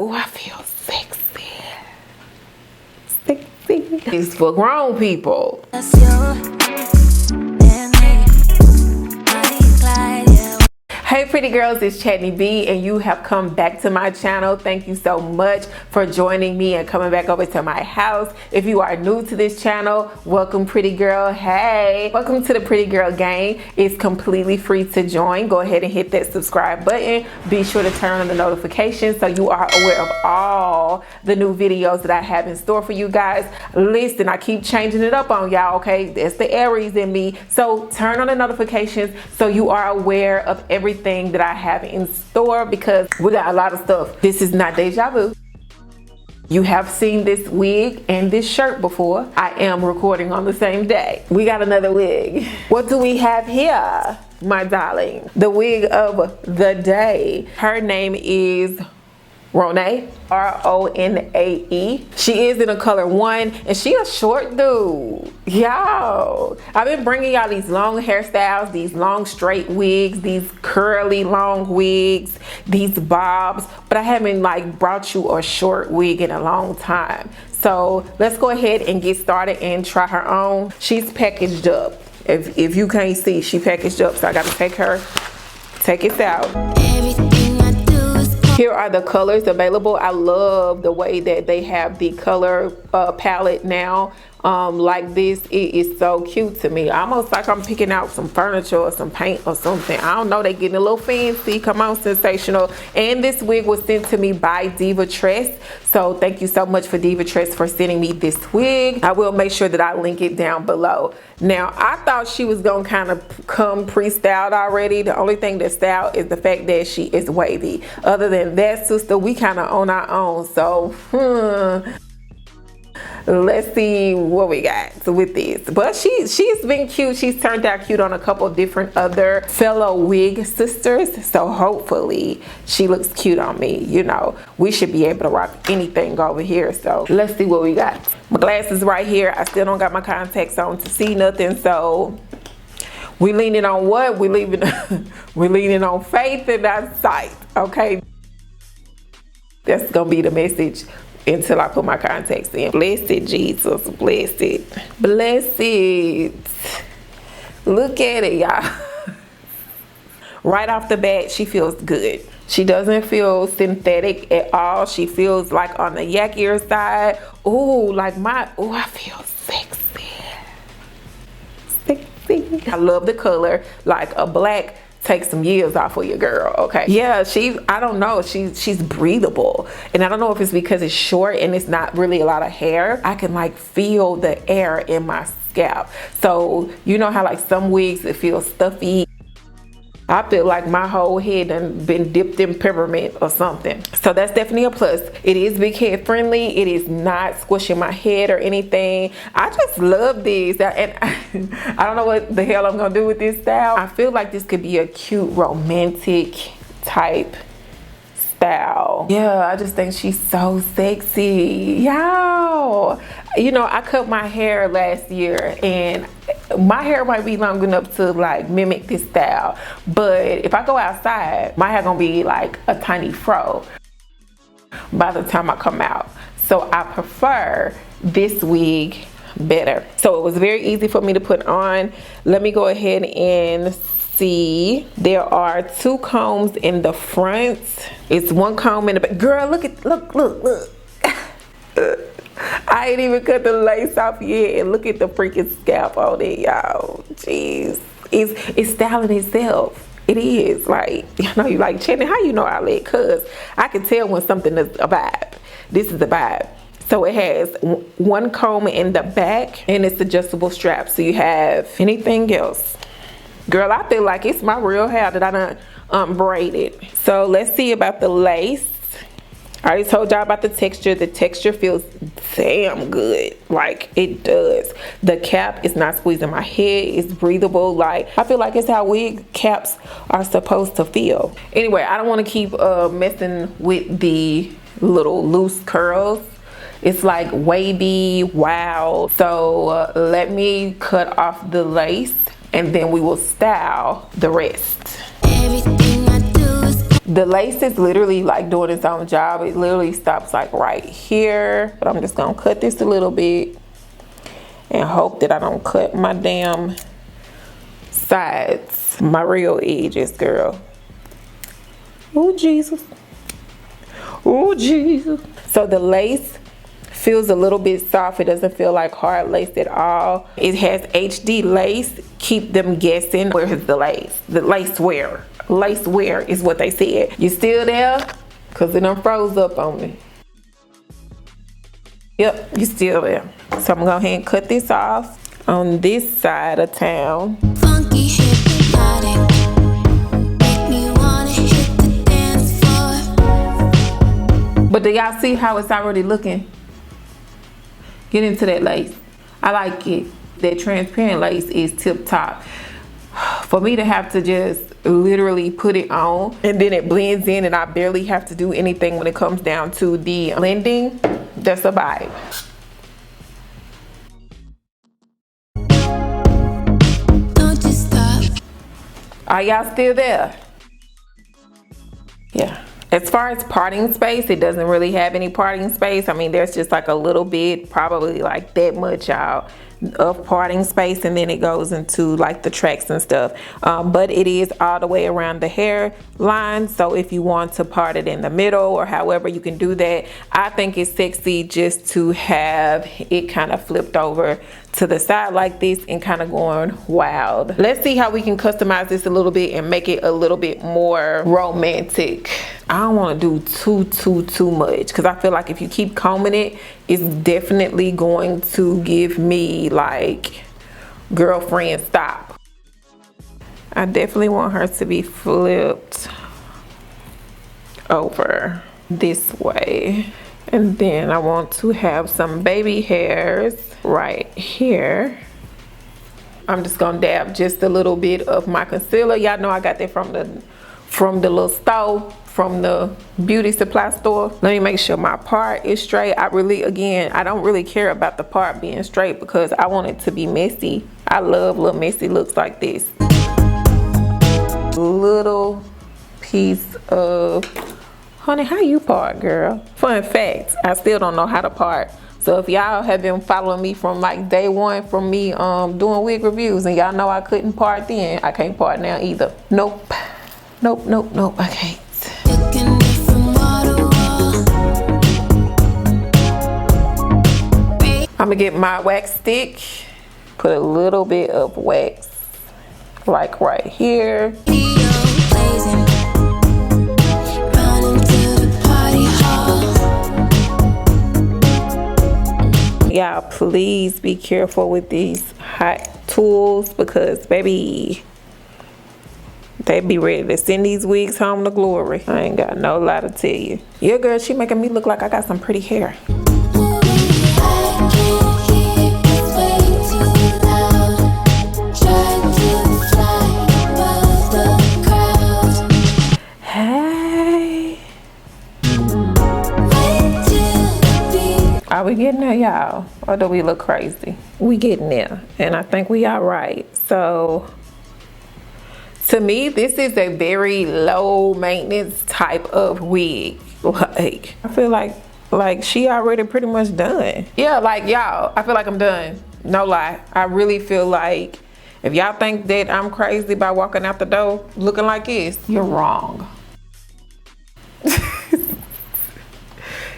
Oh, I feel sexy. Sexy. It's for grown people. Hey pretty girls, it's Chadney B and you have come back to my channel. Thank you so much for joining me and coming back over to my house. If you are new to this channel, welcome pretty girl. Hey, welcome to the pretty girl gang. It's completely free to join. Go ahead and hit that subscribe button. Be sure to turn on the notifications so you are aware of all the new videos that I have in store for you guys. Listen, I keep changing it up on y'all, okay? That's the Aries in me. So turn on the notifications so you are aware of everything that I have in store, because we got a lot of stuff. This is not deja vu. You have seen this wig and this shirt before. I am recording on the same day. We got another wig. What do we have here, my darling? The wig of the day. Her name is Ronae, R-O-N-A-E. She is in a color 1 and she a short dude. Y'all, I've been bringing y'all these long hairstyles, these long straight wigs, these curly long wigs, these bobs, but I haven't like brought you a short wig in a long time. So let's go ahead and get started and try her on. She's packaged up. If you can't see, she packaged up, so I gotta take it out. Here are the colors available. I love the way that they have the color palette now. Like this, it is so cute to me. Almost like I'm picking out some furniture or some paint or something. I don't know, they getting a little fancy. Come on, Sensational. And this wig was sent to me by Diva Tress. So thank you so much for Diva Tress for sending me this wig. I will make sure that I link it down below. Now, I thought she was gonna kind of come pre-styled already. The only thing that's styled is the fact that she is wavy. Other than that, sister, we kind of on our own. So, let's see what we got with this. But she's been cute. She's turned out cute on a couple different other fellow wig sisters, so hopefully she looks cute on me. You know, we should be able to rock anything over here. So let's see what we got. My glasses right here. I still don't got my contacts on to see nothing, so we leaning on what? We leaning on faith and not sight. Okay, that's gonna be the message until I put my contacts in. Blessed Jesus, blessed, blessed. Look at it, y'all. Right off the bat, she feels good. She doesn't feel synthetic at all. She feels like on the yakkier side. Ooh, like I feel sexy. Sexy. I love the color. Like a black take some years off of your girl. Okay, yeah, I don't know, she's breathable, and I don't know if it's because it's short and it's not really a lot of hair. I can like feel the air in my scalp. So you know how like some wigs it feels stuffy. I feel like my whole head done been dipped in peppermint or something. So that's definitely a plus. It is big head friendly. It is not squishing my head or anything. I just love this. And I don't know what the hell I'm gonna do with this style. I feel like this could be a cute romantic type style. Yeah, I just think she's so sexy. Y'all, you know, I cut my hair last year and my hair might be long enough to like mimic this style, but if I go outside, my hair gonna be like a tiny fro by the time I come out. So I prefer this wig better. So it was very easy for me to put on. Let me go ahead and see. There are 2 combs in the front. It's 1 comb in the back. Girl, look. I ain't even cut the lace off yet, and look at the freaking scalp on it, y'all. Jeez, it's styling itself. It is. Like, you know, you like, Chadney, how you know I lit? Cause I can tell when something is a vibe. This is a vibe. So it has 1 comb in the back and it's adjustable straps. So you have anything else. Girl, I feel like it's my real hair that I done braided. So let's see about the lace. I already told y'all about the texture. The texture feels damn good. Like, it does. The cap is not squeezing my head. It's breathable. Like, I feel like it's how wig caps are supposed to feel. Anyway, I don't want to keep messing with the little loose curls. It's like wavy, wild. So let me cut off the lace and then we will style the rest. Everything I do is The lace is literally like doing its own job. It literally stops like right here, but I'm just gonna cut this a little bit and hope that I don't cut my damn sides, my real edges, girl. Oh Jesus, oh Jesus. So the lace feels a little bit soft. It doesn't feel like hard lace at all. It has HD lace. Keep them guessing. Where is the lace? The lace wear. Lace wear is what they said. You still there? Cause it done froze up on me. Yep, you still there. So I'm gonna go ahead and cut this off on this side of town. Funky, hypnotic, make me wanna hit the dance floor. But do y'all see how it's already looking? Get into that lace. I like it. That transparent lace is tip top. For me to have to just literally put it on and then it blends in and I barely have to do anything when it comes down to the blending, that's a vibe. Don't you stop. Are y'all still there? Yeah. As far as parting space, it doesn't really have any parting space. I mean, there's just like a little bit, probably like that much out of parting space, and then it goes into like the tracks and stuff. But it is all the way around the hairline. So if you want to part it in the middle or however you can do that, I think it's sexy just to have it kind of flipped over to the side like this and kind of going wild. Let's see how we can customize this a little bit and make it a little bit more romantic. I don't want to do too much because I feel like if you keep combing it, it's definitely going to give me like, girlfriend, stop. I definitely want her to be flipped over this way. And then I want to have some baby hairs right here. I'm just gonna dab just a little bit of my concealer. Y'all know I got that from the little store, from the beauty supply store. Let me make sure my part is straight. I don't really care about the part being straight because I want it to be messy. I love little messy looks like this. Little piece of, honey, how you part, girl? Fun fact, I still don't know how to part. So if y'all have been following me from like day one from me doing wig reviews and y'all know I couldn't part then, I can't part now either. Nope, I can't. I'm gonna get my wax stick, put a little bit of wax like right here. Y'all please be careful with these hot tools because baby, they be ready to send these wigs home to glory. I ain't got no lie to tell you. Your girl, she making me look like I got some pretty hair. Are we getting there, y'all? Or do we look crazy? We getting there, and I think we are right. So, to me, this is a very low maintenance type of wig. Like, I feel like she already pretty much done. Yeah, like y'all, I feel like I'm done. No lie. I really feel like if y'all think that I'm crazy by walking out the door looking like this, you're wrong.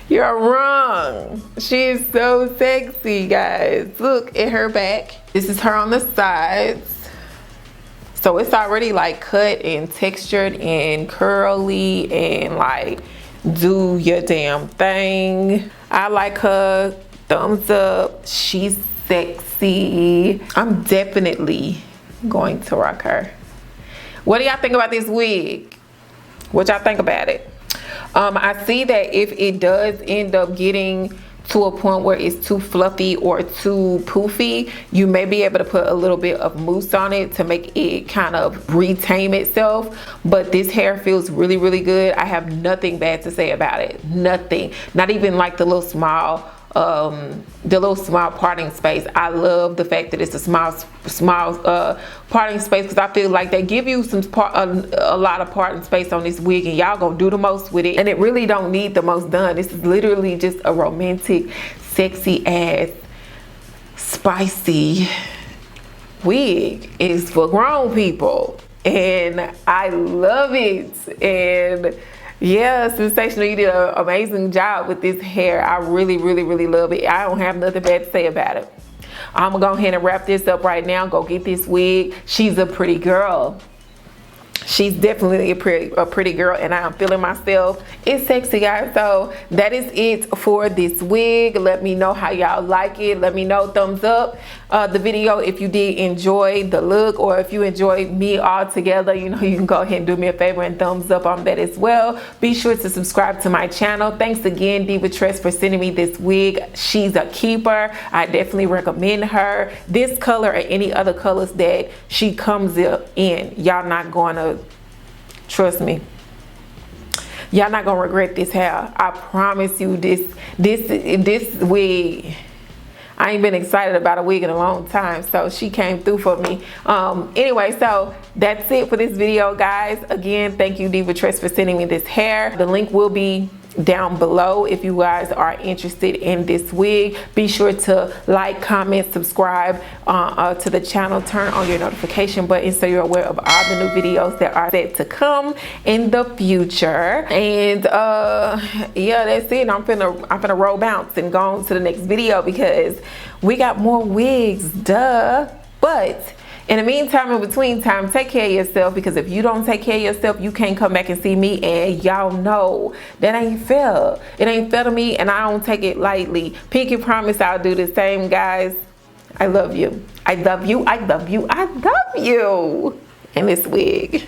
You're wrong. She is so sexy, guys. Look at her back. This is her on the sides. So it's already like cut and textured and curly and like do your damn thing. I like her. Thumbs up. She's sexy. I'm definitely going to rock her. What do y'all think about this wig? What y'all think about it? I see that if it does end up getting to a point where it's too fluffy or too poofy, you may be able to put a little bit of mousse on it to make it kind of retame itself. But this hair feels really good. I have nothing bad to say about it. Nothing. Not even like the little small the little small parting space. I love the fact that it's a small parting space, because I feel like they give you a lot of parting space on this wig, and y'all gonna do the most with it, and it really don't need the most done. This is literally just a romantic, sexy ass, spicy wig. It's for grown people, and I love it. And yeah, Sensational, you did an amazing job with this hair. I really, really, really love it. I don't have nothing bad to say about it. I'm gonna go ahead and wrap this up right now. Go get this wig. She's a pretty girl. She's definitely a pretty girl, and I'm feeling myself. It's sexy, guys. So that is it for this wig. Let me know how y'all like it. Let me know, thumbs up the video if you did enjoy the look, or if you enjoyed me all together. You know, you can go ahead and do me a favor and thumbs up on that as well. Be sure to subscribe to my channel. Thanks again, Diva Tress, for sending me this wig. She's a keeper. I definitely recommend her. This color or any other colors that she comes in, y'all not going to, trust me, y'all not gonna regret this hair. I promise you. This wig, I ain't been excited about a wig in a long time, so she came through for me. Anyway, so that's it for this video, guys. Again, thank you, Diva Tress, for sending me this hair. The link will be down below if you guys are interested in this wig. Be sure to like, comment, subscribe to the channel, turn on your notification button so you're aware of all the new videos that are set to come in the future. And yeah, that's it. I'm finna roll bounce and go on to the next video, because we got more wigs, duh. But in the meantime, in between time, take care of yourself, because if you don't take care of yourself, you can't come back and see me, and y'all know that ain't fair. It ain't fair to me, and I don't take it lightly. Pinky promise I'll do the same, guys. I love you. I love you. I love you. I love you. And this wig.